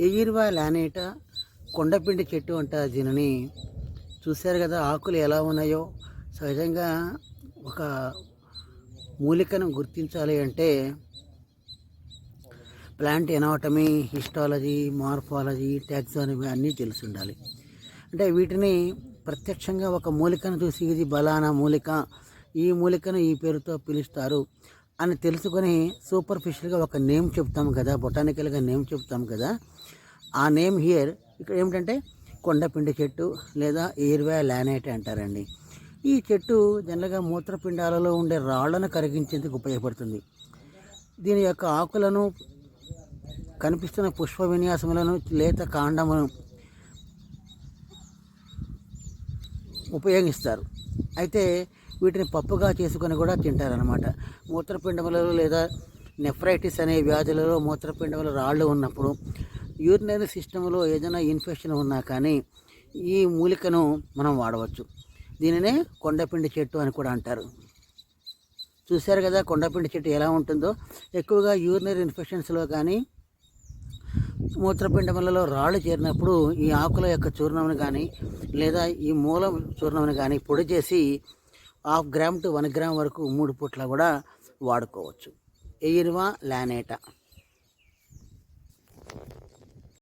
ఎయిర్వా లానేటా కొండపిండి చెట్టు అంటారు దీనిని. చూశారు కదా ఆకులు ఎలా ఉన్నాయో. సహజంగా ఒక మూలికను గుర్తించాలి అంటే plant anatomy, histology, morphology, taxonomy అన్నీ తెలిసి ఉండాలి. అంటే వీటిని ప్రత్యక్షంగా ఒక మూలికను చూసి ఇది బలానా మూలిక, ఈ మూలికను ఈ పేరుతో పిలుస్తారు అని తెలుసుకొని సూపర్ఫిషియల్గా ఒక నేమ్ చెప్తాం కదా, బొటానికల్గా నేమ్ చెప్తాం కదా. ఆ నేమ్ హియర్ ఇక్కడ ఏమిటంటే కొండపిండి చెట్టు లేదా ఎయిర్వా లానేటా అంటారండి. ఈ చెట్టు జనరల్గా మూత్రపిండాలలో ఉండే రాళ్లను కరిగించేందుకు ఉపయోగపడుతుంది. దీని యొక్క ఆకులను, కనిపిస్తున్న పుష్ప విన్యాసములను, లేత కాండమును ఉపయోగిస్తారు. అయితే వీటిని పప్పుగా చేసుకొని కూడా తింటారనమాట. మూత్రపిండములలో లేదా నెఫ్రైటిస్ అనే వ్యాధులలో మూత్రపిండముల రాళ్ళు ఉన్నప్పుడు, యూరినరీ సిస్టంలో ఏదైనా ఇన్ఫెక్షన్ ఉన్నా కానీ ఈ మూలికను మనం వాడవచ్చు. దీనినే కొండపిండి చెట్టు అని కూడా అంటారు. చూశారు కదా కొండపిండి చెట్టు ఎలా ఉంటుందో. ఎక్కువగా యూరినరీ ఇన్ఫెక్షన్స్లో కానీ మూత్రపిండములలో రాళ్ళు చేరినప్పుడు ఈ ఆకుల యొక్క చూర్ణమును కానీ లేదా ఈ మూలం చూర్ణమును కానీ పొడి చేసి 0.5 గ్రామ్ to 1 గ్రామ్ వరకు 3 పూట్ల కూడా వాడుకోవచ్చు. ఎయిర్వా లానేటా.